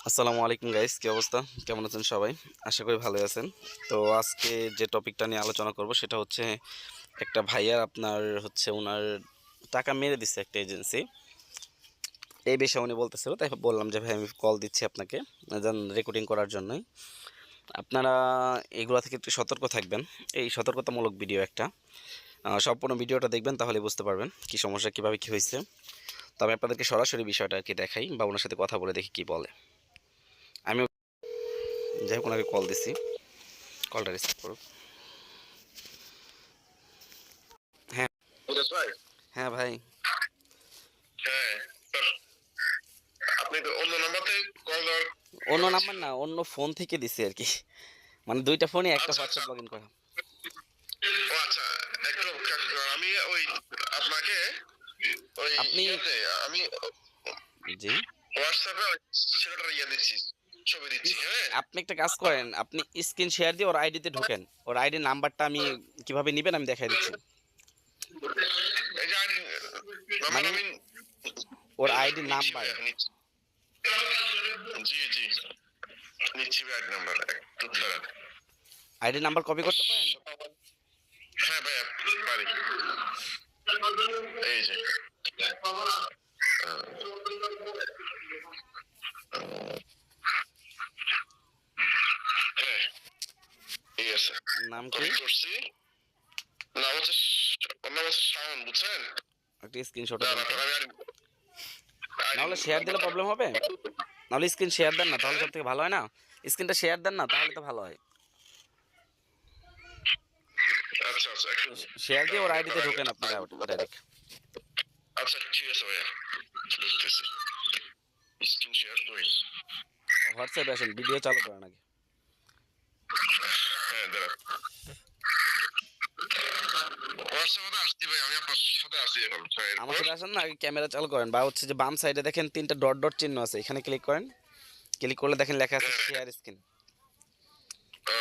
আসসালামু আলাইকুম গাইস, কি অবস্থা? কেমন আছেন সবাই? আশা করি ভালো আছেন। তো আজকে যে টপিকটা নিয়ে আলোচনা করব সেটা হচ্ছে একটা ভাইয়ার আপনার হচ্ছে ওনার টাকা মেরে দিচ্ছে একটা এজেন্সি। এই বিষয়ে উনি বলতেছিল, তাই বললাম যে ভাই আমি কল দিচ্ছি আপনাকে রেকর্ডিং করার জন্যই। আপনারা এগুলো থেকে একটু সতর্ক থাকবেন। এই সতর্কতামূলক ভিডিও একটা, সম্পূর্ণ ভিডিওটা দেখবেন তাহলে বুঝতে পারবেন কি সমস্যা, কিভাবে কি হয়েছে। তো আমি আপনাদেরকে সরাসরি বিষয়টা আর কি দেখাই বা ওনার সাথে কথা বলে দেখি কি বলে। আমি যাই হোক ওনাকে কল দিচ্ছি, কলটা রিসিভ করুক। হ্যাঁ, বুঝেছ ভাই? হ্যাঁ ভাই। হ্যাঁ, স্যার, আপনি তো অন্য নাম্বার থেকে কল দেওয়ার অন্য কথা নাম্বার ছিল। না, অন্য ফোন থেকে দিছি আর কি। মানে দুইটা ফোনই একটা আচ্ছা আচ্ছা। হোয়াটসঅ্যাপ লগ ইন করা। ও আচ্ছা, একটু আমি ওই আপনাকে ওই আপনি ইয়াতে আমি জি হোয়াটসঅ্যাপে ওই ছেলেটার ইয়ে দিচ্ছি, ছবি দিচ্ছি। হ্যাঁ, আপনি একটা কাজ করেন, আপনি স্ক্রিন শেয়ার দিয়ে ওর আইডিতে ঢোকেন। ওর আইডির নাম্বারটা আমি কিভাবে নিবেন আমি দেখাই দিচ্ছি। এই যে নাম্বার মানে আমি ওর আইডি নিচ্ছি নাম্বার, ভাইয়া, নিচ্ছি। জি জি, নিচ্ছি ভাই নাম্বার একটু দাঁড়ান। আইডি নাম্বার কপি করতে পারেন? হ্যাঁ ভাইয়া, পারি। এই যে হ্যাঁ, ঠিক আছে, নাম কি? কপি করছি। নাম হচ্ছে ওর নাম হচ্ছে শাওন, বুঝছেন? একটা স্ক্রিনশটে দেন দাঁড়ান, তো। আমি নাহলে শেয়ার দিলে প্রবলেম হবে। নাহলে স্ক্রিন শেয়ার দেন না, তাহলে হ্যাঁ, সব থেকে ভালো হয় না? স্ক্রিনটা শেয়ার দেন না, তাহলে তো ভালো হয়। আচ্ছা আচ্ছা, একটু শেয়ার দিয়ে ওর আইডিতে দাঁড়ান। ঢোকেন আপনি ডাইরেক্ট। আচ্ছা ঠিক আছে ভাইয়া, বুঝতেছি। স্ক্রিন শেয়ার করি। হোয়াটসঅ্যাপে আসেন, ভিডিও চালু করেন আগে। হ্যাঁ দাঁড়ান, হোয়াটসঅ্যাপে আসছি ভাই, আমি আপনার সাথে আছি এখন। হ্যাঁ, আমার এরপর সাথে আসেন না, আগে ক্যামেরা চালু করেন, বা হচ্ছে যে বাম সাইডে দেখেন তিনটা ডট ডট চিহ্ন আছে, এখানে ক্লিক করেন। ক্লিক করলে দেখেন লেখা আছে হ্যাঁ, শেয়ার স্ক্রিন।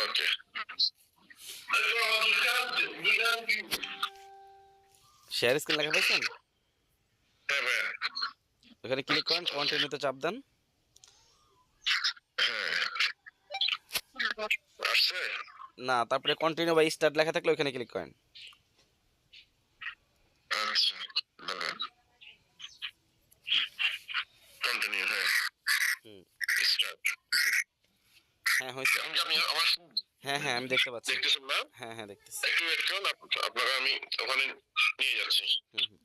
ওকে। শেয়ার স্ক্রিন লেখা পাইছেন? হ্যাঁ ভাইয়া, ওখানে ক্লিক করেন, কন্টিনিউতে চাপ দেন। হ্যাঁ আসছে। না, তারপরে কন্টিনিউ বা স্টার্ট লেখা থাকলে ওখানে ক্লিক করেন। আচ্ছা দাঁড়ান, কন্টিনিউ। হ্যাঁ, হুম, স্টার্ট। জি। হ্যাঁ হয়েছে। এখন কি আপনি আমার হ্যাঁ হ্যাঁ, আমি দেখতে পাচ্ছি। দেখতেছেন না? হ্যাঁ হ্যাঁ, দেখতেছি। একটু ওয়েট করুন, আপনারা আমি ওখানে নিয়ে যাচ্ছি। হুম হুম।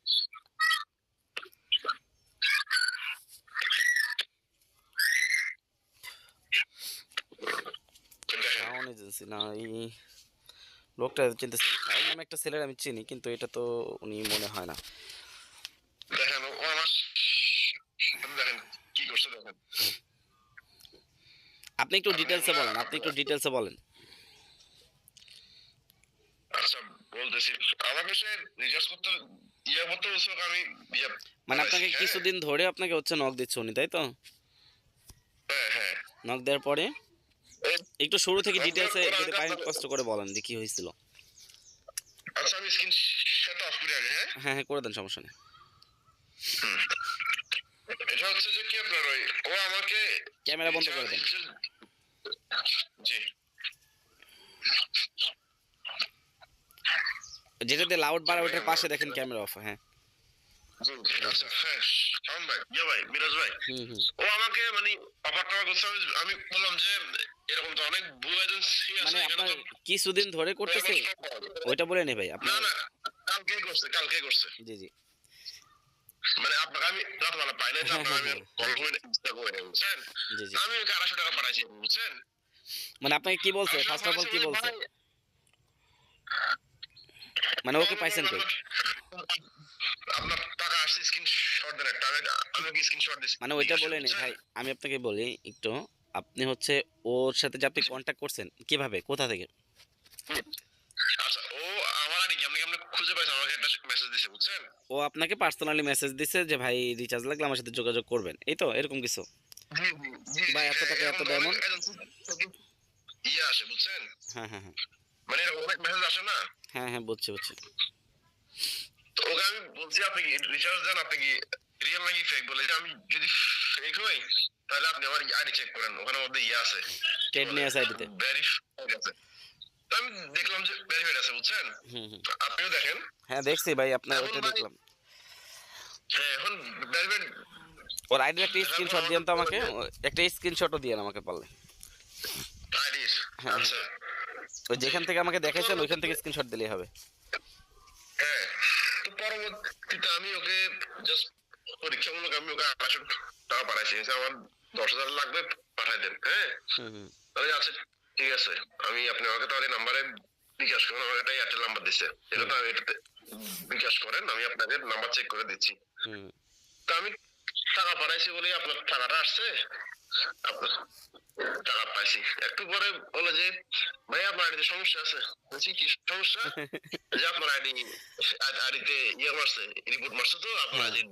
দেখেন, শাওন এজেন্সি না, এই লোকটা চিনতেছি, শাওন নামে একটা ছেলের আমি চিনি, কিন্তু এটা তো উনি মনে হয় না। দেখেন ও আমার দেখেন কি করছে দেখেন। আপনি একটু আপনি ডিটেলসে না, বলেন, আপনি একটু ডিটেলসে বলেন। আচ্ছা বলতেছি, আমাকে সে রিচার্জ করতে ইয়ে করতে বলছিল, আমি ইয়ে মানে পাঠাইছি। আপনাকে হ্যাঁ কিছুদিন ধরে আপনাকে হচ্ছে নক দিচ্ছে উনি, তাই তো? হ্যাঁ হ্যাঁ, নক দেওয়ার পরে একটু শুরু থেকে একবার ডিটেলসে ওরা যদি পারেন আপনার কষ্ট করে বলেন যে কি হয়েছিল। আচ্ছা, আমি স্ক্রিন শেয়ারটা অফ করি আগে। হ্যাঁ, হ্যাঁ হ্যাঁ, করে দেন, সমস্যা নেই। হুম। এটা হচ্ছে যে কি আপনার ওই ও আমাকে ক্যামেরা বন্ধ করে দেন। জি যেটা দিয়ে লাউড জি বাড়া ভাই, ওটার আমার পাশে দেখেন ক্যামেরা অফ। হ্যাঁ জি জি, আচ্ছা হ্যাঁ, শাওন ভাই, ইয়ে ভাই, মিরাজ ভাই, হুম হুম। ও আমাকে মানে অফার টাকা করছে। আমি বললাম যে এরকম তো অনেক ভুল এজেন্সি আছে, মানে এখানে আপনার তো কিছুদিন ধরে করতেছে, পেমেন্ট সব পাওয়া যায়। ওইটা বলে নেই ভাই না আপনার। না, কালকে করছে, কালকে করছে। জি জি। মানে আপনাকে আমি রাতবেলা পাইলে যে হ্যাঁ আপনাকে হ্যাঁ আমি হ্যাঁ কল হ্যাঁ, করে ইনস্টা করে নেব, বুঝছেন? জি জি। আমি ওকে 250 টাকা পাঠাইছি, বুঝছেন? মানে আপনাকে কি বলছে, 250 টাকা ফার্স্ট অফ অল পাঠাইছি কি বলে বলছে? ভাই, মানে ওকে আমি পাইছেন বললাম কই? আপনার টাকা আসছে, স্ক্রিনশট দেন একটা। আমি ওকে স্ক্রিনশট দিচ্ছি, মানে ওইটা বিকাশে, বলে নেই বুঝছেন? ভাই, আমি আপনাকে বলি একটু। আপনি হচ্ছে ওর সাথে যে আপনি কন্ট্যাক্ট করছেন কিভাবে, কোথা থেকে? আচ্ছা, ও আমার আইডি কেমনে কেমনে খুঁজে পাইছে, আমাকে একটা মেসেজ দিছে, বুঝছেন? ও আপনাকে পার্সোনালি মেসেজ দিছে যে ভাই রিচার্জ লাগলে আমার সাথে যোগাযোগ করবেন, এই তো এরকম কিছু? জি জি জি বা জি, এত হ্যাঁ, টাকা এত এরকম তো অনেক ডায়মন্ড। এজেন্সি থেকে ইয়ে আসে, বুঝছেন? হ্যাঁ হ্যাঁ হ্যাঁ মানে এরকম অনেক মেসেজ আসে না। হ্যাঁ হ্যাঁ, বুঝছি বুঝছি। তো ওকে আমি বলছি আপনি কি রিচার্জ দেন, আপনি কি রিয়েল নাকি ফেক, বলে যে আমি যদি ফেক হই তাহলে আপনি আমার আইডি চেক করেন, ওখানে মধ্যে ইয়ে আছে, টেড নিয়ে আছে আইডিতে। ভেরিফাইড আছে। তো আমি দেখলাম যে ভেরিফাইড আছে, বুঝছেন? হুম হুম। আপনিও দেখেন। হ্যাঁ দেখছি ভাই, আপনার এখন ওইটা ভাই, দেখলাম। হ্যাঁ, এখন ভেরিফাইড ওর আইডির একটা দেখার পর স্ক্রিনশট দিয়েন তো আমাকে আমাকে, বলেন যে একটা স্ক্রিনশটও দিয়েন আমাকে পারলে। আইডির। হ্যাঁ হ্যাঁ, আচ্ছা, ওই যেখান থেকে আমাকে তো দেখাইছেন ওইখান থেকে স্ক্রিনশট দিলেই হবে। হ্যাঁ, তো পরবর্তীতে আমি ওকে জাস্ট পরীক্ষামূলক আমি ওকে 800 টাকা পাঠাইছি, যে আমার 10,000 লাগবে, পাঠাই দেন। হ্যাঁ, হুম হুম তাহলে আচ্ছা ঠিক আছে, আমি আপনি আমাকে তাহলে নাম্বারে বিকাশ করেন, আমার একটা এয়ারটেল নাম্বার দিচ্ছে, এটা হুম তো আমি এটাতে বিকাশ করেন, আমি আপনাকে নাম্বার চেক করে দিচ্ছি। হুম তো আমি টাকা পাঠাইছি বলেই আপনার টাকাটা আসছে, আপনার টাকা পাইছি। একটু পরে বলে যে ভাই আপনার আইডিতে সমস্যা আছে। বলছি কি সমস্যা? যে আপনার আইডিতে ইয়ে মারছে, রিপোর্ট মারছে, তো আপনার হ্যাঁ আইডি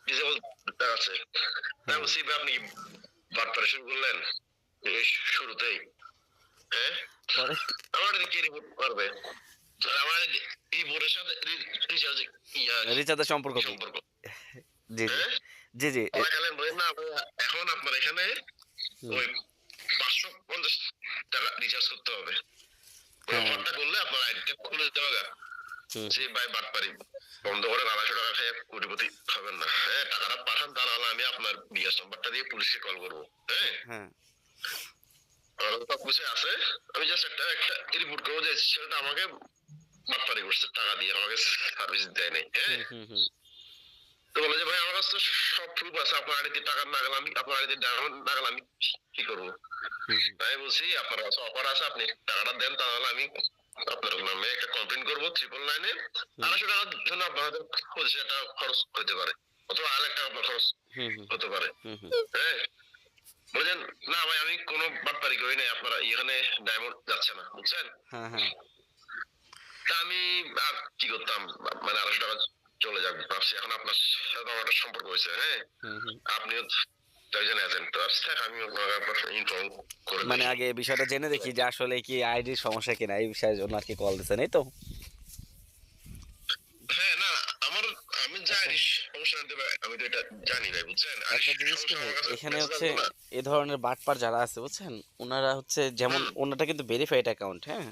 ডিসেবল দেখাচ্ছে। তাই হ্যাঁ বলছি ভাই আপনি বাটপারে শুরু করলেন এই শুরুতেই। হ্যাঁ, পরে আমার আইডিতে কে রিপোর্ট করবে? আর আমার রিপোর্টের সাথে রিচার্জ ইয়া রিচার্জের সম্পর্ক কি কি? সম্পর্ক? জি জি হ্যাঁ, জি জি ওরা খেলেন বলেন না এখন আপনার এখানে হুম, ওই 550 টাকা রিচার্জ করতে হবে। ওই হ্যাঁ অফারটা করলে আপনার আইডিটা খুলে দেওয়া গা। হুম যে ভাই বাটপারি বন্ধ করেন, 250 টাকা খেয়ে কোটিপতি খাবেন না। হ্যাঁ, টাকাটা পাঠান, তা নাহলে আমি আপনার বিকাশ নাম্বারটা দিয়ে পুলিশে কল করবো। হ্যাঁ, হ্যাঁ আমার সব কিছু আছে, আমি জাস্ট একটা একটা রিপোর্ট করবো যে ছেলেটা আমাকে বাটপারি করছে, টাকা দিয়ে আমাকে সার্ভিস দেয় নাই। হ্যাঁ, হুম হুম হুম তো বলে যে ভাই আমার কাছে তো সব প্রুফ আছে, আপনার আইডিতে টাকা না গেলে আমি, আপনার আইডিতে ডায়মন্ড না গেলে আমি কি করবো? হুম হুম আমি বলছি আপনার কাছে অফার আছে, আপনি টাকাটা দেন, তাহলে আমি আপনার নামে একটা কমপ্লেন করবো 999-এ। হুম 250 টাকার জন্য আপনার হয়তো 25,000 টাকা খরচ হতে পারে, অথবা 1,00,000 টাকা আপনার খরচ হুম হুম হতে পারে। হুম হুম হ্যাঁ, বলছেন না ভাই আমি কোনো বাটপারি করি নাই, আপনারা এখানে ডায়মন্ড যাচ্ছে না, বুঝছেন? হ্যাঁ হ্যাঁ তা আমি আর কি করতাম, মানে 250 টাকা চলে যাবে ভাবছি, এখন আপনার সাথে আমার একটা সম্পর্ক হয়েছে। হ্যাঁ, হুম হুম। আপনিও তো একজন এজেন্ট, তো আমি আপনাকে ইনফর্ম করে মানে দেখি। আগে এই বিষয়টা জেনে দেখি যে আসলে কি আইডির সমস্যা কিনা, এই বিষয়ের জন্য আর কি কল দিচ্ছেন, এই তো। হ্যাঁ, না আমার, আমি একটা জানি সমস্যা নিতে পারে, আমি তো এটা জানি না, বুঝছেন? আর একটা জিনিস কি সমস্যা ভাই, আমার কাছে এখানে মেসেজ হচ্ছে আসবে না। এ ধরনের বাটপার যারা আছে বুঝছেন, ওনারা হচ্ছে যেমন হুম, ওনাটা কিন্তু ভেরিফাইড অ্যাকাউন্ট। হ্যাঁ,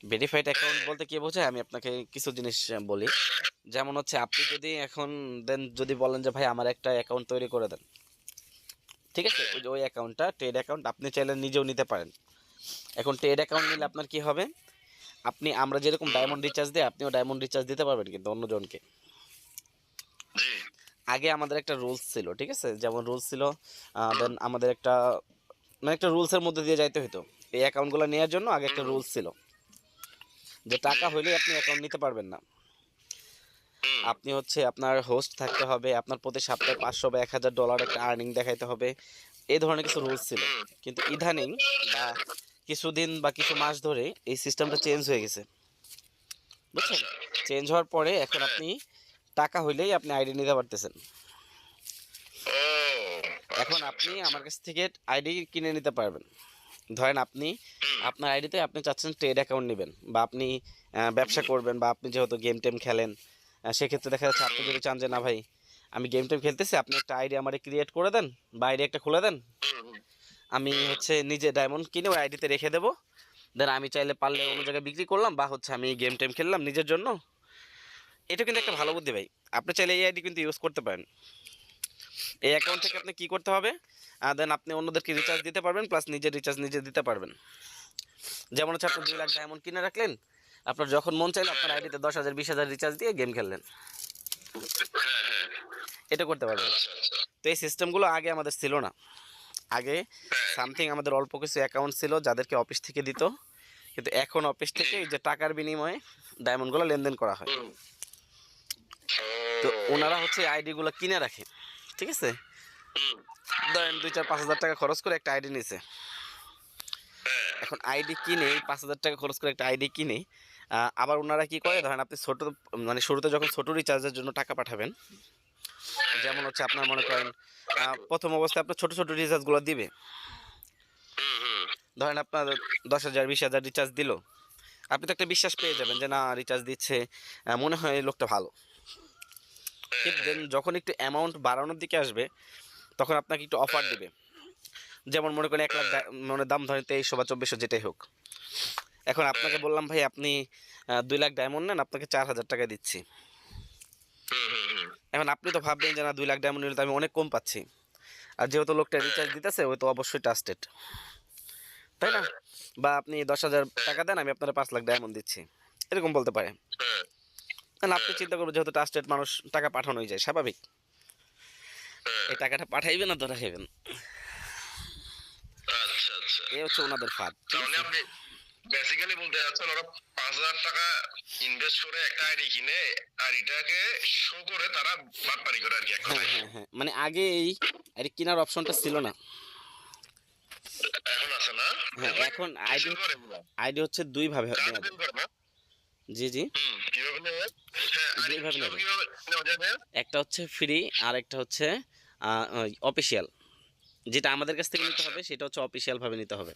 ভেরিফাইড অ্যাকাউন্ট হ্যাঁ, বলতে কি বোঝায় আমি আপনাকে কিছু জিনিস বলি। যেমন হচ্ছে আপনি যদি এখন দেন, যদি বলেন যে ভাই আমার একটা অ্যাকাউন্ট তৈরি করে দেন, ঠিক আছে, হ্যাঁ, ওই যে ওই অ্যাকাউন্টটা ট্রেড অ্যাকাউন্ট আপনি চাইলে নিজেও নিতে পারেন। এখন ট্রেড অ্যাকাউন্ট নিলে আপনার কি হবে, আপনি আমরা যেরকম হুম, ডায়মন্ড রিচার্জ দিই আপনিও ডায়মন্ড রিচার্জ দিতে পারবেন কিন্তু অন্যজনকে। জি, আগে আমাদের একটা রুলস ছিল, ঠিক আছে, যেমন রুলস ছিল, হুম, দেন আমাদের একটা মানে একটা রুলসের মধ্যে দিয়ে যাইতে হতো। এই অ্যাকাউন্টগুলো নেওয়ার জন্য আগে একটা হুম, রুলস ছিল যে জি, টাকা হইলেই আপনি অ্যাকাউন্ট নিতে পারবেন না। হুম, আপনি হচ্ছে আপনার হোস্ট থাকতে হবে, আপনার প্রতি সপ্তাহে 500 বা 1,000 ডলার একটা আর্নিং দেখাইতে হবে, এই ধরনের কিছু রুলস ছিল। হুম, কিন্তু ইদানিং বা কিছুদিন বা কিছু মাস ধরে এই সিস্টেমটা চেঞ্জ হয়ে গেছে, বুঝছেন। আচ্ছা, চেঞ্জ হওয়ার পরে এখন হ্যাঁ, আপনি টাকা হইলেই আপনি আইডি নিতে পারতেছেন। ও, এখন আচ্ছা, আচ্ছা, আপনি আচ্ছা, আমার কাছ থেকে আইডি কিনে নিতে পারবেন। ধরেন আপনি হুম, আপনার আইডিতে আপনি চাচ্ছেন ট্রেড অ্যাকাউন্ট নেবেন, বা আপনি ব্যবসা করবেন, বা আপনি যেহেতু গেম টেম খেলেন, সেক্ষেত্রে দেখা যাচ্ছে আপনি যদি চান যে না ভাই আমি গেম টেম খেলতেছি, আপনি একটা আইডি আমারে ক্রিয়েট করে দেন বা আইডি একটা খুলে দেন, হুম, হুম, আমি হুম, হচ্ছে নিজে ডায়মন্ড কিনে ওই আইডিতে রেখে দেবো, দেন আমি চাইলে পারলে অন্য হুম, জায়গায় বিক্রি করলাম, বা হচ্ছে আমি গেম টেম খেললাম নিজের জন্য। এটা কিন্তু একটা ভালো হুম, বুদ্ধি ভাই, আপনি চাইলে এই আইডি কিন্তু ইউজ করতে পারেন। এই অ্যাকাউন্ট থেকে আচ্ছা, আপনি কি করতে হবে, দেন আপনি অন্যদেরকে রিচার্জ দিতে পারবেন, প্লাস নিজের রিচার্জ নিজে দিতে পারবেন। যেমন হচ্ছে আপনি আচ্ছা, 2 লাখ আচ্ছা, ডায়মন্ড কিনে রাখলেন, আপনার যখন মন চাইলো আপনার হ্যাঁ, আইডিতে 10,000 20,000 রিচার্জ দিয়ে গেম খেললেন, হ্যাঁ, হ্যাঁ, এটা করতে পারবেন। আচ্ছা, আচ্ছা, তো এই সিস্টেমগুলো আগে আমাদের ছিল না। আগে হ্যাঁ, সামথিং আমাদের অল্প কিছু অ্যাকাউন্ট ছিল যাদেরকে অফিস থেকে দিত, কিন্তু এখন অফিস জি, থেকে এই যে টাকার বিনিময়ে ডায়মন্ডগুলো লেনদেন করা হয়। হুম, তো ও, ওনারা হচ্ছে আইডিগুলো কিনে রাখে, ঠিক আছে, হুম, ধরেন 2 4 5 হাজার টাকা খরচ করে একটা আইডি নিছে। হ্যাঁ, এখন আইডি কিনে এই 5,000 টাকা খরচ করে একটা আইডি কিনে আবার ওনারা কি করে, ধরেন আপনি ছোট মানে শুরুতে যখন ছোট রিচার্জের জন্য টাকা পাঠাবেন, যেমন হচ্ছে আপনার মনে করেন প্রথম অবস্থায় আপনার ছোট ছোট রিচার্জগুলো দিবে, হুম, হুম, ধরেন আপনার 10,000 20,000 রিচার্জ দিল, আপনি তো একটা বিশ্বাস পেয়ে যাবেন যে না রিচার্জ দিচ্ছে, মনে হয় এই লোকটা ভালো। হ্যাঁ, কিন্তু হ্যাঁ, দেন যখন একটু অ্যামাউন্ট বাড়ানোর দিকে আসবে তখন আপনাকে একটু অফার হ্যাঁ, দিবে, যেমন মনে করেন 1 লাখ মানে দাম ধরেন 2300 বা 2400 যেটাই হোক। এখন আপনাকে বললাম ভাই আপনি 2 লাখ ডায়মন্ড নেন, আপনাকে 4000 টাকা দিচ্ছি। এখন আপনি তো ভাববেন যে না 2 লাখ ডায়মন্ড নিলে তো আমি অনেক কম পাচ্ছি, আর যেহেতু লোকটা রিচার্জ দিতেছে ওই তো অবশ্যই ট্রাস্টেড, তাই না? বা আপনি 10,000 টাকা দেন, আমি আপনার 5 লাখ ডায়মন্ড দিচ্ছি, এরকম বলতে পারে। তাহলে আপনি চিন্তা করবেন যেহেতু ট্রাস্টেড মানুষ, টাকা পাঠানোই যায় স্বাভাবিক, এই টাকাটা পাঠাইবেন না ধরা খাইবেন, আচ্ছা আচ্ছা, এই হচ্ছে ওনাদের ফাঁদ, ঠিক তাহলে আছে? আপনি বেসিক্যালি বলতে চাচ্ছেন ওরা 5,000 টাকা ইনভেস্ট করে একটা আইডি কিনে আইডিটাকে শো করে তারা বাটপারি করে আর কি, এক হ্যাঁ কথায়। হ্যাঁ হ্যাঁ, মানে আগে এই আরে কেনার অপশনটা ছিল না। এখন আছে না? হ্যাঁ, এখন আইডি কিসের করে এগুলা? আইডি হচ্ছে দুই ভাবে কার্ড নেওয়া বিল যায়। করে না? জি জি, কিভাবে নেবে? হ্যাঁ, আইডি দুই ভাবে নেওয়া কিভাবে যায়। কিভাবে নেওয়া যাবে? একটা হচ্ছে ফ্রি আর একটা হচ্ছে অফিসিয়াল। যেটা আমাদের কাছ থেকে নিতে আচ্ছা হবে সেটা হচ্ছে অফিসিয়াল ভাবে নিতে হবে।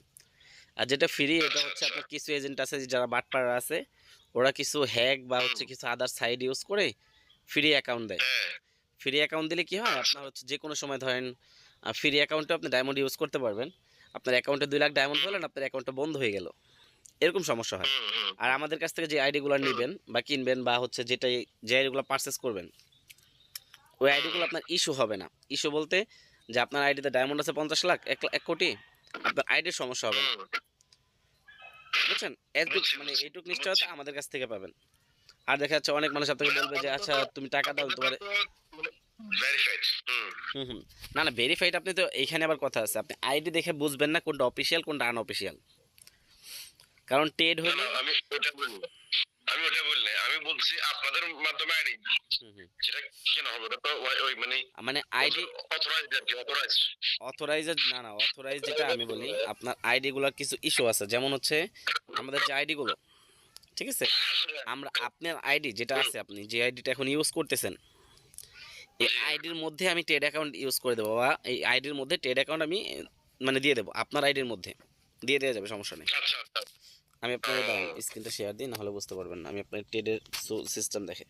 আর যেটা ফ্রি এটা আচ্ছা হচ্ছে আচ্ছা। আপনার কিছু এজেন্ট আছে যারা বাটপাড়া আছে, ওরা কিছু হ্যাক বা হচ্ছে কিছু আদার সাইড ইউজ করে ফ্রি অ্যাকাউন্ট দেয়। হ্যাঁ ফ্রি অ্যাকাউন্ট দিলে কি হয়, আপনার হচ্ছে যে কোনো সময় ধরেন ফ্রি অ্যাকাউন্টে আপনি ডায়মন্ড ইউজ করতে পারবেন। আপনার অ্যাকাউন্টে 2 লাখ ডায়মন্ড হলেন, আপনার অ্যাকাউন্টটা বন্ধ হয়ে গেল, এরকম সমস্যা হয়। আর আমাদের কাছ থেকে যে আইডিগুলো নেবেন বা কিনবেন বা হচ্ছে যেটাই যে আইডিগুলো পারচেস করবেন, ওই আইডিগুলো আপনার ইস্যু হবে না। ইস্যু বলতে যে আপনার আইডিতে ডায়মন্ড আছে 50 লাখ, 1 কোটি, আপনার আইডির সমস্যা হবে না, বুঝছেন? এটুক বুঝছি মানে বুঝছি এইটুক বুঝছি। নিশ্চয়তা আমাদের কাছ থেকে পাবেন। আর দেখা যাচ্ছে অনেক মানুষ আপনাকে মানে বলবে যে আচ্ছা তুমি টাকা দাও আপাতত তোমার। তো ভেরিফাইড। হুম হুম, না না ভেরিফাইড, আপনি তো এইখানে আবার কথা আছে, আপনি আইডি দেখে বুঝবেন না কোনটা অফিসিয়াল কোনটা আনঅফিসিয়াল, কারণ টেড না হলে। না, আমি ওটা বলি নাই, আমি বলছি আপনাদের মাধ্যমে আইডি হুম হুম, যেটা কেন হবে ওটা তো ওই মানে মানে আইডি অথরাইজড আর কি, অথরাইজড। অথরাইজড না না, অথরাইজ যেটা আমি বলি আপনার আইডিগুলোর কিছু ইস্যু আছে, যেমন হচ্ছে আমাদের যে আইডিগুলো, ঠিক আছে, আমরা আপনার আইডি যেটা আছে আপনি যে আইডিটা এখন ইউজ করতেছেন, এই আইডির মধ্যে আমি ট্রেড অ্যাকাউন্ট ইউজ করে দেবো, বা এই আইডির মধ্যে ট্রেড অ্যাকাউন্ট আমি মানে দিয়ে দেবো, আপনার আইডির মধ্যে দিয়ে দেওয়া যাবে, সমস্যা নেই। আচ্ছা আচ্ছা। আমি আপনাকে দাঁড়ান স্ক্রিনটা শেয়ার দিই, না হলে বুঝতে পারবেন না। আমি আপনার ট্রেডের সিস্টেম দেখে।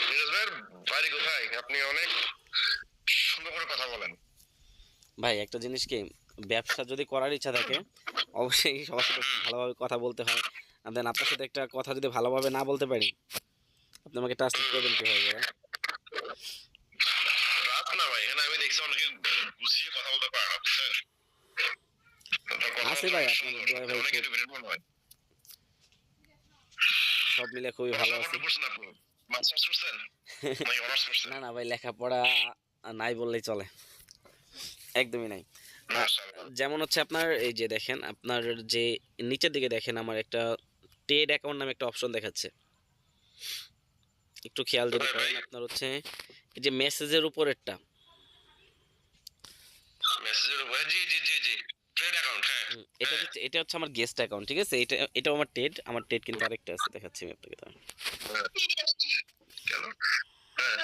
ফিরোজ ভাইয়ের বাড়ি কোথায়? আপনি অনেক সুন্দর করে কথা বলেন। ভাই একটা জিনিস কি, ব্যবসা যদি করার ইচ্ছা থাকে অবশ্যই সবার সাথে ভালোভাবে কথা বলতে হয়। আর দেন আপনার সাথে একটা কথা যদি ভালোভাবে না বলতে পারি, আপনি আমাকে ট্রাস্ট করবেন কীভাবে বলেন? রাত না ভাই, এখানে আমি দেখছি অনেকে গুছিয়ে কথা বলতে পারে না, বুঝছেন? আপনার আছে কথাবার্তা ভাই, অনেক আপনাদের সুন্দর, দোয়ায় ভাই অনেক খুব এডুকেটেড মনে হয়। সব মিলে খুবই ভালো পড়াশোনা আছি। করতে করছেন আপনি? মাস্টার্স করছেন নাকি অনার্স করছেন? না না ভাই, লেখাপড়া নাই বললেই চলে, একদমই নাই। আহ, মাশাআল্লাহ। যেমন হচ্ছে আপনার এই যে দেখেন, আপনার যে নিচের দিকে দেখেন আমার একটা ট্রেড অ্যাকাউন্ট নামে একটা অপশন দেখাচ্ছে, একটু খেয়াল যদি কোথায় ভাই? করেন আপনার হচ্ছে এই যে মেসেজের উপরেরটা। মেসেজের উপরে, জি জি জি জি, ট্রেড অ্যাকাউন্ট, হ্যাঁ এটা হ্যাঁ হচ্ছে, এটা হচ্ছে আমার গেস্ট অ্যাকাউন্ট, ঠিক আছে, এটাও আমার ট্রেড, আমার ট্রেড কিন্তু আরেকটা আছে, দেখাচ্ছি আমি আপনাকে দাঁড়ান। হ্যাঁ। কেন? হ্যাঁ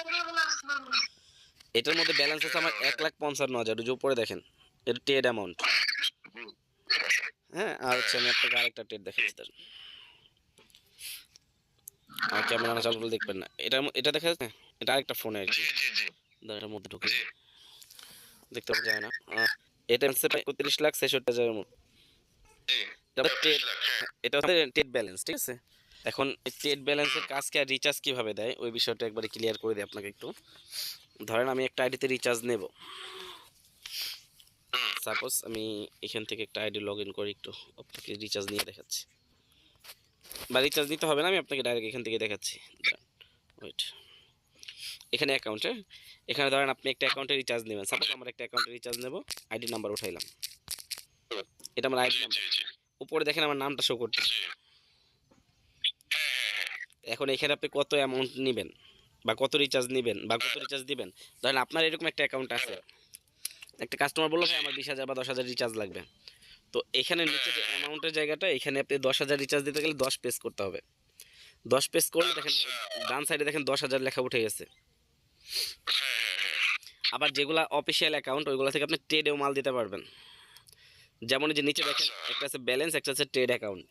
এটার মধ্যে ব্যালেন্স আছে আমার 1,55,000, ওই যে উপরে দেখেন, এটা ট্রেড অ্যামাউন্ট। হুম, হ্যাঁ, আর হচ্ছে আমি আপনাকে আরেকটা ট্রেড দেখাচ্ছি দাঁড়ান। আমার ক্যামেরা না চালু করলে দেখবেন না, এটা দেখা যাচ্ছে, এটা আরেকটা ফোনে আর জি কি, জি জি এটার মধ্যে ঢুকে জি দেখতে পাওয়া যায় না। এটা হচ্ছে 31,66,000 মতো। জি, এটা ট্রেড, 35 লাখ, হ্যাঁ। এটা হচ্ছে ট্রেড ব্যালেন্স, ঠিক আছে। এখন এই ট্রেড ব্যালেন্সের কাজকে আর রিচার্জ কিভাবে দেয় ওই বিষয়টা একবারে ক্লিয়ার করে দিই আপনাকে একটু। ধরেন আমি একটা আইডিতে রিচার্জ নেব, হুম, সাপোজ আমি এখান থেকে একটা আইডি লগ ইন করে একটু আপনাকে রিচার্জ নিয়ে দেখাচ্ছি, বা রিচার্জ নিতে হবে না, আমি আপনাকে ডাইরেক্ট এখান থেকে দেখাচ্ছি। ওয়েট, এখানে অ্যাকাউন্টে, এখানে ধরেন আপনি একটা অ্যাকাউন্টে রিচার্জ নেবেন, সাপোজ আমার একটা অ্যাকাউন্টে রিচার্জ নেব, আইডি নাম্বার উঠাইলাম, এটা আমার আইডি জি নাম্বার, জি জি উপরে দেখেন আমার নামটা শো করতেছে। জি, হ্যাঁ হ্যাঁ হ্যাঁ, এখন এখানে আপনি কত অ্যামাউন্ট নেবেন বা কত রিচার্জ নেবেন বা কত রিচার্জ দিবেন, ধরেন আপনার এরকম একটা অ্যাকাউন্ট আছে, একটা কাস্টমার বললো ভাই আমার 20,000 বা 10,000 রিচার্জ লাগবে, তো এখানে নিচে যে অ্যামাউন্টের জায়গাটা, এখানে আপনি 10,000 রিচার্জ দিতে গেলে 10 পেজ করতে হবে, 10 পেজ করলে দেখেন আচ্ছা, ডান সাইডে দেখেন 10,000 লেখা উঠে গেছে। হ্যাঁ হ্যাঁ হ্যাঁ, আবার যেগুলা অফিসিয়াল অ্যাকাউন্ট ওইগুলো থেকে আপনি ট্রেডেও মাল দিতে পারবেন, যেমন এই যে নিচে দেখেন আচ্ছা, একটা আছে ব্যালেন্স, একটা আছে ট্রেড অ্যাকাউন্ট,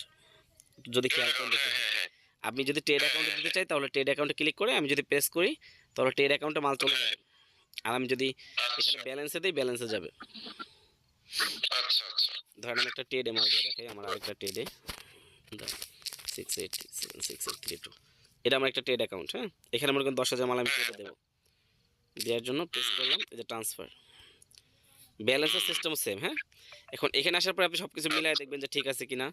যদি খেয়াল করেন হ্যাঁ দেখতে হ্যাঁ হ্যাঁ, আপনি যদি ট্রেড অ্যাকাউন্টে দিতে চাই তাহলে ট্রেড অ্যাকাউন্টে ক্লিক করে আমি যদি প্রেস করি তাহলে ট্রেড অ্যাকাউন্টে মাল চলে যাবে, আর আমি যদি এখানে আচ্ছা ব্যালেন্সে দিই, ব্যালেন্সে যাবে। আচ্ছা আচ্ছা ধরেন আমি একটা টেডে মাল দিয়ে দেখাই, আমার আরেকটা টেডে 6877683 এটা আমার একটা টেড অ্যাকাউন্ট। হ্যাঁ, এখানে মনে করেন 10,000 মাল আমি টেডে দেবো, দেওয়ার জন্য প্রেস করলাম এই যে ট্রান্সফার। ব্যালেন্সের সিস্টেম সেম। হ্যাঁ, এখন এখানে আসার পরে আপনি সব কিছু মিলাই দেখবেন যে ঠিক আছে কিনা।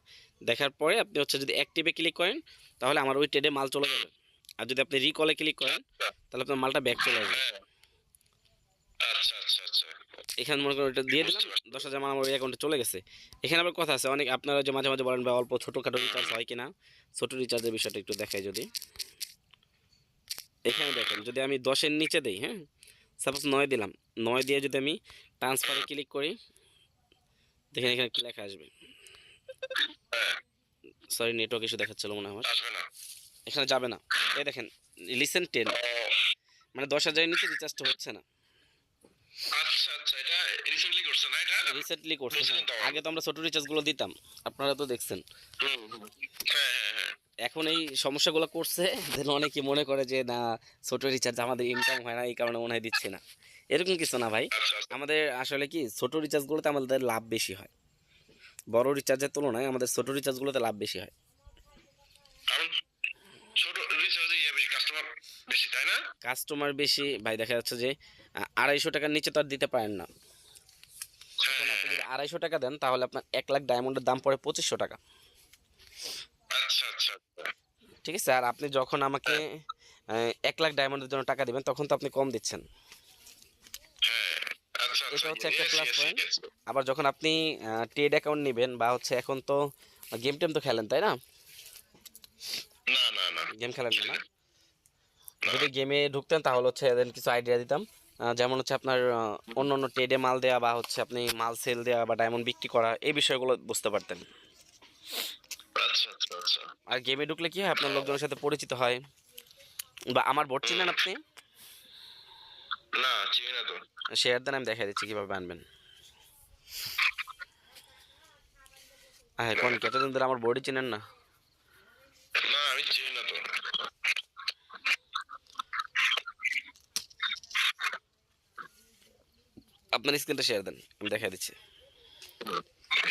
দেখার পরে আপনি হচ্ছে যদি অ্যাক্টিভে ক্লিক করেন তাহলে আমার ওই ট্রেডে মাল চলে যাবে। আর যদি আপনি রিকলে ক্লিক করেন তাহলে আপনার মালটা ব্যাক চলে আসবে। হ্যাঁ আচ্ছা আচ্ছা আচ্ছা এখানে মনে করেন ওটা দিয়ে দিলাম, বুঝতে পারছি 10,000 মাল আমার ওই অ্যাকাউন্টে চলে গেছে। এখানে আবার কথা আছে, অনেক আপনারা যে মাঝে মাঝে বলেন ভাই অল্প ছোটোখাটো রিচার্জ হয় কিনা, ছোটো রিচার্জের বিষয়টা একটু দেখাই যদি। এখানে দেখেন যদি আমি 10-এর নিচে দিই, হ্যাঁ সাপোজ 9 দিলাম, 9 দিয়ে যদি আমি ট্রান্সফারে ক্লিক করি, দেখেন এখানে কি লেখা আসবে। হ্যাঁ সরি নেটওয়ার্ক ইস্যু দেখাচ্ছিল মনে হয় আমার, আসবে না এখানে যাবে না। এই দেখেন লিসেন 10, ও মানে 10,000-এর নিচে রিচার্জটা হচ্ছে না। আচ্ছা আচ্ছা এটা রিসেন্টলি করছে না এটা রিসেন্টলি করছে। বুঝলেন হ্যাঁ, তো আগে তো আমরা ছোট রিচার্জগুলো দিতাম, আপনারা তো দেখছেন। হ্যাঁ হ্যাঁ হ্যাঁ এখন এই সমস্যাগুলো করছে যেন অনেকে মনে করে যে না ছোট রিচার্জ আমাদের ইনকাম হয় না, এই কারণে মনে হয় দিচ্ছে না। এরকম কিছু না ভাই, আচ্ছা আচ্ছা আমাদের আসলে কি ছোট রিচার্জগুলোতে আমাদের লাভ বেশি হয়, বড় রিচার্জের তুলনায় আমাদের ছোট রিচার্জগুলোতে লাভ বেশি হয়। কারণ ছোট রিচার্জে ইয়ে বেশি কাস্টমার বেশি তাই না কাস্টমার বেশি ভাই, দেখা যাচ্ছে যে 250 টাকার নিচে তো আর দিতে পারেন না। হ্যাঁ এখন হ্যাঁ আপনি যদি হ্যাঁ 250 টাকা দেন তাহলে আপনার 1 লাখ ডায়মন্ডের দাম পড়ে 2500 টাকা। আচ্ছা আচ্ছা আচ্ছা ঠিক আছে, আর আপনি যখন আমাকে 1 লাখ ডায়মন্ডের জন্য টাকা দিবেন তখন তো আপনি কম দিচ্ছেন। হ্যাঁ আচ্ছা আচ্ছা এটা হচ্ছে একটা yes plus yes point. Yes আবার যখন আপনি ট্রেড অ্যাকাউন্ট নেবেন বা হচ্ছে এখন তো গেম টেম তো খেলেন তাই না, না না না গেম খেলেন না না? না যদি গেমে ঢুকতেন তাহলে হচ্ছে এদের কিছু আইডিয়া দিতাম। যেমন হচ্ছে আপনার অন্য অন্য ট্রেডে মাল দেওয়া বা হচ্ছে আপনি মাল সেল দেওয়া বা ডায়মন্ড বিক্রি করা, এই বিষয়গুলো বুঝতে পারতেন। আচ্ছা আচ্ছা আচ্ছা আর গেমে ঢুকলে কি হয় আপনার লোকজনের সাথে পরিচিত হয়। বা আমার বোট চিনেন আপনি, না চিনি না তো শেয়ার দেন আমি দেখাই দিচ্ছি কীভাবে আনবেন। হ্যাঁ কোন কতদিন ধরে আমার বোর্ডই চিনেন না। না আমি চিনি না তো আপনার স্ক্রিনটা শেয়ার দেন আমি দেখাই দিচ্ছি।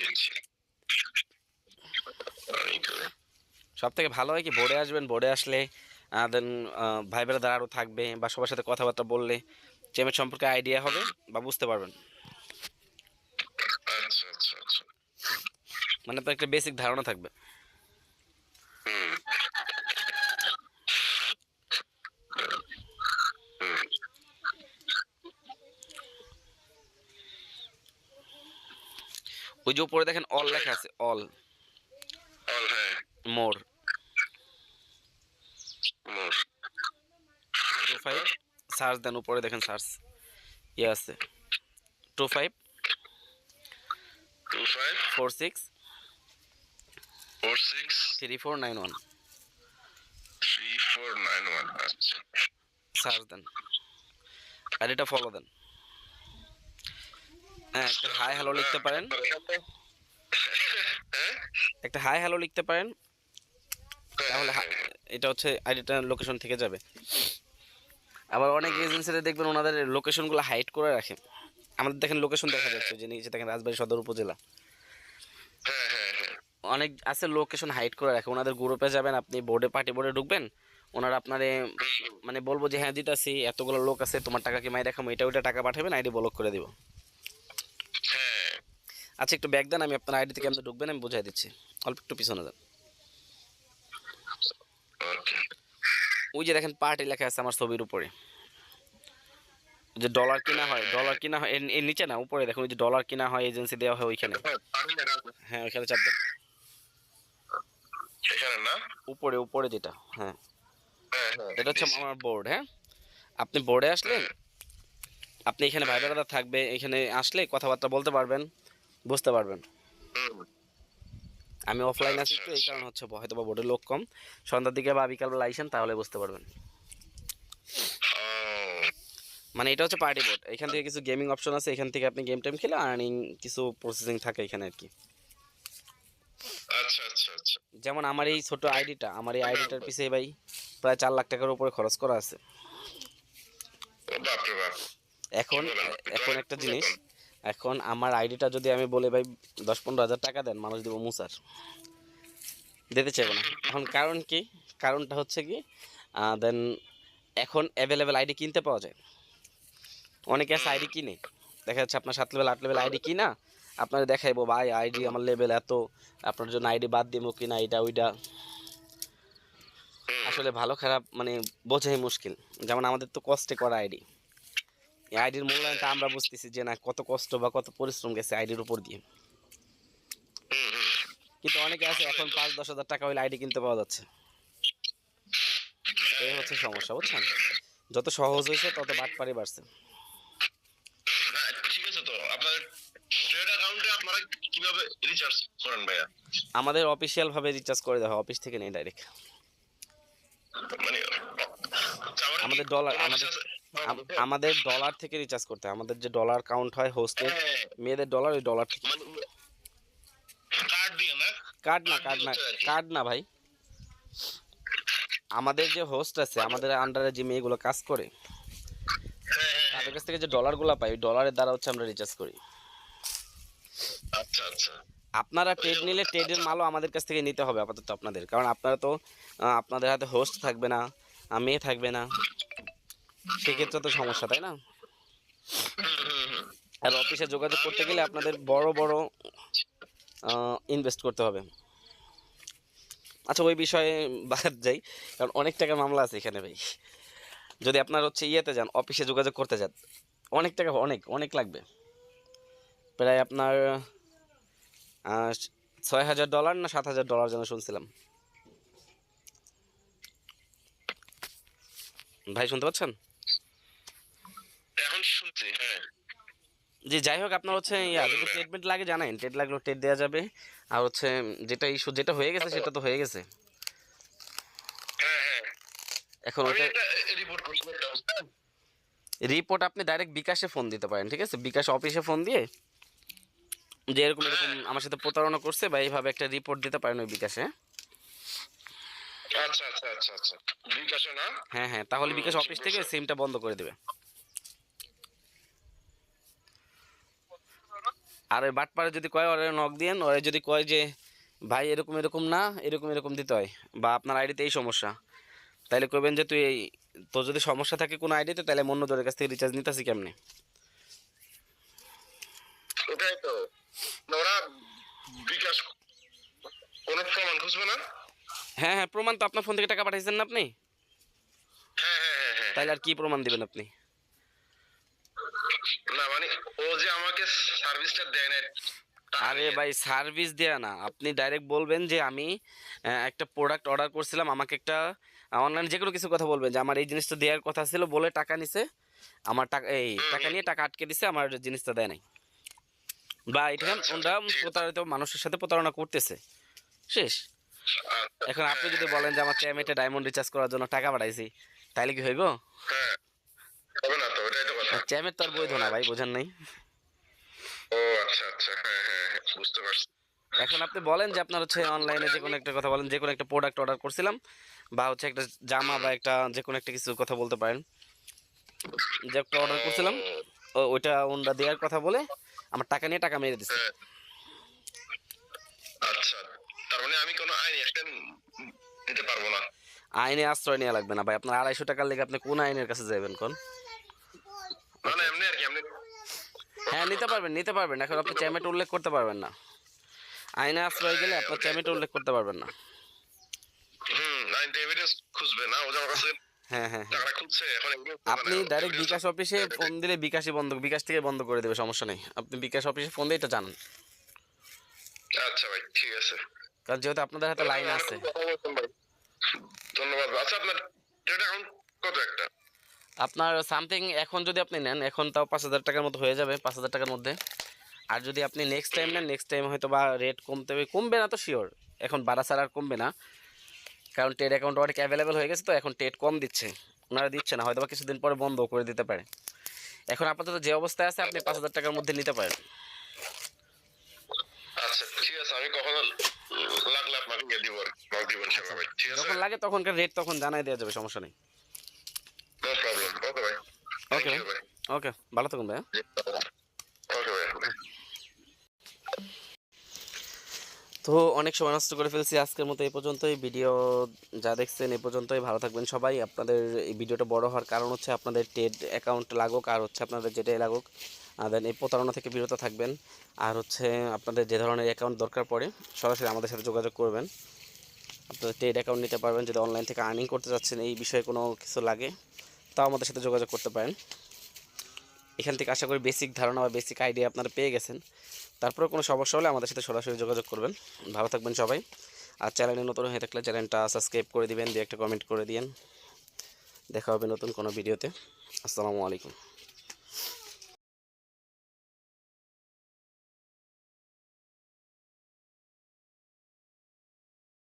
দিচ্ছি। এইখানে। সব থেকে ভালো হয় কি বোর্ডে আসবেন, বোর্ডে আসলে দেন ভাই বেড়াদার আরও থাকবে বা সবার সাথে কথাবার্তা বললে চেমের সম্পর্কে আইডিয়া হবে বা বুঝতে পারবেন। আচ্ছা আচ্ছা আচ্ছা মানে আপনার একটা বেসিক ধারণা থাকবে। হুম হুম ওই যে উপরে দেখেন অল লেখা আছে, অল অল হ্যাঁ মোর মোর 25 সার্চ দেন, উপরে দেখেন সার্চ ইয়ে আছে 25 25 46 46 3491 3491 আচ্ছা সার্চ দেন আর এটা ফলো দেন। হ্যাঁ একটা হাই হ্যালো লিখতে পারেন, হ্যাঁ একটা হাই হ্যালো লিখতে পারেন, তাহলে এটা হচ্ছে আইডিটার লোকেশন থেকে যাবে। আবার অনেক এজেন্সিতে দেখবেন ওনাদের লোকেশনগুলো হাইড করে রাখে। আমাদের দেখেন লোকেশন দেখা যাচ্ছে যে নিচে দেখেন রাজবাড়ী সদর উপজেলা, হ্যাঁ হ্যাঁ হ্যাঁ অনেক আছে লোকেশন হাইড করে রাখে। ওনাদের গ্রুপে যাবেন, আপনি বোর্ডে পার্টি বোর্ডে ঢুকবেন, ওনারা আপনারে মানে বলবো যে হ্যাঁ দিতাছি এতগুলো লোক আছে তোমার টাকা কি মাই দেখাবো, এটা ওইটা টাকা পাঠাবেন আইডি ব্লক করে দিব। হ্যাঁ আচ্ছা একটু ব্যাক দেন, আমি আপনার আইডি থেকে আপনি ঢুকবেন আমি বুঝাই দিচ্ছি, অল্প একটু পিছনে যান। ওকে ওই যে দেখেন পার্টি লেখা আছে আমার ছবির উপরে, যে ডলার কিনা হয়, ডলার কিনা হয় এর নিচে না উপরে দেখুন ওই যে ডলার কিনা হয় এজেন্সি দেওয়া হয় ওইখানে। হ্যাঁ ওইখানে চাপ দেন, এখানে না উপরে উপরে যেটা, হ্যাঁ হ্যাঁ হ্যাঁ এটা হচ্ছে আমার বোর্ড। হ্যাঁ আপনি বোর্ডে আসলে আপনি এখানে ভাই বেড়াদার থাকবে, এখানে আসলে কথাবার্তা বলতে পারবেন, বুঝতে পারবেন। হুম, আমি অফলাইন আছি আচ্ছা তো এই আচ্ছা কারণে হচ্ছে হয়তো বা বোর্ডের লোক কম, সন্ধ্যার দিকে বা বিকালবেলা আইসেন তাহলে বুঝতে পারবেন। ও মানে এটা হচ্ছে পার্টি বোর্ড, এখান থেকে কিছু গেমিং অপশন আছে, এখান থেকে আপনি গেম টেম খেলে আর্নিং কিছু প্রসেসিং থাকে এখানে আর কি। আচ্ছা আচ্ছা আচ্ছা যেমন আমার এই ছোট আইডিটা, আমার এই আইডিটার পিছিয়ে ভাই প্রায় 4 লাখ টাকার উপরে খরচ করা আছে। বাপরে বাপ এখন বলেন? এখন একটা জিনিস, এখন আমার আইডিটা যদি আমি বলি ভাই 10-15 হাজার টাকা দেন, মানুষ দিব মুসার, দিতে চাইবো না। এখন কারণ কি, কারণটা হচ্ছে কি, দেন এখন অ্যাভেলেবেল আইডি কিনতে পাওয়া যায়। অনেকে আছে আইডি কিনে, দেখা যাচ্ছে আপনার 7 লেভেল 8 লেভেল আইডি কিনা আপনার দেখাইবো ভাই আইডি আমার লেভেল এত, আপনার জন্য আইডি বাদ দিব কিনা এটা ওইটা। আসলে ভালো খারাপ মানে বোঝাই মুশকিল। যেমন আমাদের তো কষ্টে করা আইডি, এই আইডির মূল্যায়নটা আমরা বুঝতেছি যে না কত কষ্ট বা কত পরিশ্রম গেছে আইডির উপর দিয়ে। কিন্তু অনেকে আছে এখন 5-10 হাজার টাকা হইলে আইডি কিনতে পাওয়া যাচ্ছে, এই হচ্ছে সমস্যা বুঝছেন। যত সহজ হয়েছে তত বাটপারি বাড়ছে। হ্যাঁ ঠিক আছে, তো আপনার ট্রেড অ্যাকাউন্টে আপনারা কিভাবে রিচার্জ করেন ভাইয়া? আমাদের অফিসিয়াল ভাবে রিচার্জ করে দেওয়া হয়, অফিস থেকে নেই ডাইরেক্ট। মানে আমার কি আমাদের ডলার, কোনো আমাদের অফিস আছে? আমাদের ডলার থেকে রিচার্জ করতে হয়। আমাদের যে ডলার কাউন্ট হয় হোস্টের হ্যাঁ, মেয়েদের ডলার, ওই ডলার থেকে। মানে কার্ড দিয়ে না? কার্ড না, কার্ড দিয়ে হচ্ছে আর কি। কার্ড না ভাই। আমাদের যে হোস্ট আছে, আমাদের আন্ডারে যে মেয়েগুলো কাজ করে, হ্যাঁ হ্যাঁ হ্যাঁ। তাদের কাছ থেকে যে ডলারগুলো পাই, ওই ডলারের দ্বারা হচ্ছে আমরা রিচার্জ করি। আচ্ছা আচ্ছা। আপনারা ট্রেড নিলে ট্রেডের মালও আমাদের কাছ থেকে নিতে হবে আপাতত আপনাদের, কারণ আপনারা তো আপনাদের হাতে হোস্ট থাকবে না, মেয়ে থাকবে না, সেক্ষেত্রে তো সমস্যা, তাই না? আর অফিসে যোগাযোগ করতে গেলে আপনাদের বড় বড় ইনভেস্ট করতে হবে। আচ্ছা ওই বিষয়ে বাদ যাই, কারণ অনেক টাকা মামলা আছে এখানে ভাই। যদি আপনার হচ্ছে ইয়েতে যান, অফিসে যোগাযোগ করতে যান, অনেক টাকা, অনেক অনেক লাগবে। প্রায় আপনার $6,000 না $7,000 যেন শুনছিলাম। ভাই শুনতে পাচ্ছেন? এখন শুনছি, হ্যাঁ। জি যাই হোক, আপনার হচ্ছে ইয়া যদি ট্রিটমেন্ট লাগে জানেন, ট্রেড লাগলেও ট্রেড দেওয়া যাবে। আর হচ্ছে যেটা ইস্যু, যেটা হয়ে গেছে সেটা তো হয়ে গেছে। হ্যাঁ হ্যাঁ, এখন আমি ওইটা একটা রিপোর্ট করছি একটা, বুঝছেন? রিপোর্ট আপনি ডাইরেক্ট বিকাশে ফোন দিতে পারেন, ঠিক আছে? বিকাশ অফিসে ফোন দিয়ে যে এরকম এরকম আমার সাথে প্রতারণা করছে বা এইভাবে একটা রিপোর্ট দিতে পারেন ওই বিকাশে। আচ্ছা আচ্ছা আচ্ছা আচ্ছা। বিকাশে না? হ্যাঁ হ্যাঁ, তাহলে বিকাশ অফিস থেকে সিমটা বন্ধ করে দেবে। আর ওই বাটপারে যদি কয় ওরা নক দিয়েন, ওরা যদি কয় যে ভাই এরকম এরকম না, এরকম এরকম দিতে হয়, বা আপনার আইডিতে এই সমস্যা, তাইলে কইবেন যে তুই এই, তোর যদি সমস্যা থাকে কোনো আইডিতে, তাহলে আমি অন্য জনের কাছ থেকে রিচার্জ নিতেছি কেমনে। ওটাই তো, না, ওরা বিকাশ কোনো প্রমাণ খুঁজবে না? হ্যাঁ হ্যাঁ, প্রমাণ তো আপনার ফোন থেকে টাকা পাঠাইছেন না আপনি, হ্যাঁ হ্যাঁ হ্যাঁ হ্যাঁ। তাইলে আর কি প্রমাণ দিবেন আপনি? না মানে ও যে আমাকে সার্ভিসটা দেয় না, টাকা আরে নিয়ে। ভাই সার্ভিস দেয়া না, আপনি ডাইরেক্ট বলবেন যে আমি একটা প্রোডাক্ট অর্ডার করছিলাম, আমাকে একটা অনলাইন যে কোনো কিছু কথা বলবেন যে আমার এই জিনিসটা দেওয়ার কথা ছিল, বলে টাকা নিছে, আমার টাকা এই টাকা নিয়ে টাকা আটকে দিছে, আমার জিনিসটা দেয় নাই, বা এটা আচ্ছা, ওরা ঠিক আছে। প্রতারিত মানুষের সাথে প্রতারণা করতেছে, শেষ। আচ্ছা, এখন আপনি হ্যাঁ যদি বলেন যে আমার চ্যামেটে ডায়মন্ড রিচার্জ করার জন্য টাকা পাঠাইছি, তাইলে কি হইব? হ্যাঁ, হবে না তো, ওটাই তো কথা। চ্যামের তো আর বৈধ না ভাই, বোঝেন নাই? ও আচ্ছা আচ্ছা, হ্যাঁ হ্যাঁ হ্যাঁ, বুঝতে পারছি। এখন আপনি বলেন যে আপনার হচ্ছে অনলাইনে যে কোনো একটা কথা বলেন, যে কোনো একটা প্রোডাক্ট অর্ডার করছিলাম, বা হচ্ছে একটা জামা বা একটা যে কোনো একটা কিছু কথা বলতে পারেন, যে একটা অর্ডার করছিলাম, ওইটা ওনরা দেওয়ার কথা বলে আমার টাকা নিয়ে টাকা মেরে দিচ্ছে। হ্যাঁ, আচ্ছা, তার মানে আমি কোনো আইনি অ্যাকশন নিতে পারবো না? আইনে আশ্রয় নেওয়া লাগবে না ভাই, আপনার 250 টাকার লেগে আপনি কোন আইনের কাছে যাবেন কোন? মানে এমনি আর কি, এমনি। হ্যাঁ নিতে পারবেন, নিতে পারবেন, এখন আপনি চ্যামেট উল্লেখ করতে পারবেন না, আইনে আশ্রয় গেলে আপনার চ্যামেট উল্লেখ করতে পারবেন না। আইনটা এভিডেন্স খুঁজবে না, ও যে আমার কাছে হ্যাঁ হ্যাঁ হ্যাঁ, টাকাটা খুঁজছে এখন এগুলো আপনি ডাইরেক্ট বিকাশ অফিসে ফোন দিলে বিকাশই বন্ধ, বিকাশ থেকে বন্ধ করে দেবে, সমস্যা নেই, আপনি বিকাশ অফিসে ফোন দিয়ে এটা জানান। আচ্ছা ভাই, ঠিক আছে। কারণ যেহেতু আপনাদের হাতে লাইন আছে। ধন্যবাদ। আচ্ছা, আপনার ট্রেড অ্যাকাউন্ট কত একটা? আপনার সামথিং এখন যদি আপনি নেন, এখন তাও 5,000 টাকার মতো হয়ে যাবে, 5,000 টাকার মধ্যে। আর যদি আপনি নেক্সট টাইম নেন, নেক্সট টাইম হয়তো বা রেট কমতে হবে, কমবে না তো শিওর, এখন বাড়া ছাড়া আর কমবে না, কারণ ট্রেড অ্যাকাউন্ট অনেক অ্যাভেলেবেল হয়ে গেছে, তো এখন ট্রেড কম দিচ্ছে, ওনারা দিচ্ছে না, হয়তো বা কিছুদিন পরে বন্ধ করে দিতে পারে। এখন আপাতত যে অবস্থায় আছে আপনি 5,000 টাকার মধ্যে নিতে পারেন। আচ্ছা ঠিক আছে, আমি কখনো লাগলে আপনাকে দিয়ে দিব, নক দিব ইনশাআল্লাহ ভাই, ঠিক আছে? যখন লাগে তখনকার রেট তখন জানাই দেওয়া যাবে, সমস্যা নেই। No problem. ওকে ভাই, ওকে থ্যাংক ইউ ভাই। ওকে, ভালো থাকুন ভাইয়া। জি, ওকে ভাই। তো অনেক সময় নষ্ট করে ফেলছি, আজকের মতো এই পর্যন্তই। ভিডিও যা দেখছেন এই পর্যন্তই। ভালো থাকবেন সবাই। আপনাদের এই ভিডিওটা বড় হওয়ার কারণ হচ্ছে আপনাদের টেড অ্যাকাউন্ট লাগুক আর হচ্ছে আপনাদের যেটাই লাগুক, দেন এই প্রতারণা থেকে বিরত থাকবেন। আর হচ্ছে আপনাদের যে ধরনের অ্যাকাউন্ট দরকার পড়ে সরাসরি আমাদের সাথে যোগাযোগ করবেন। আপনারা টেড অ্যাকাউন্ট নিতে পারবেন। যদি অনলাইন থেকে আর্নিং করতে যাচ্ছেন, এই বিষয়ে কোনো কিছু লাগে, তাও আমাদের সাথে যোগাযোগ করতে পারেন। এখান থেকে আশা করি বেসিক ধারণা বা বেসিক আইডিয়া আপনারা পেয়ে গেছেন। তারপরে কোনো সমস্যা হলে আমাদের সাথে সরাসরি যোগাযোগ করবেন। ভালো থাকবেন সবাই। আর চ্যানেলে নতুন হয়ে থাকলে চ্যানেলটা সাবস্ক্রাইব করে দিবেন, দিয়ে একটা কমেন্ট করে দিন। দেখা হবে নতুন কোনো ভিডিওতে। আসসালামু আলাইকুম।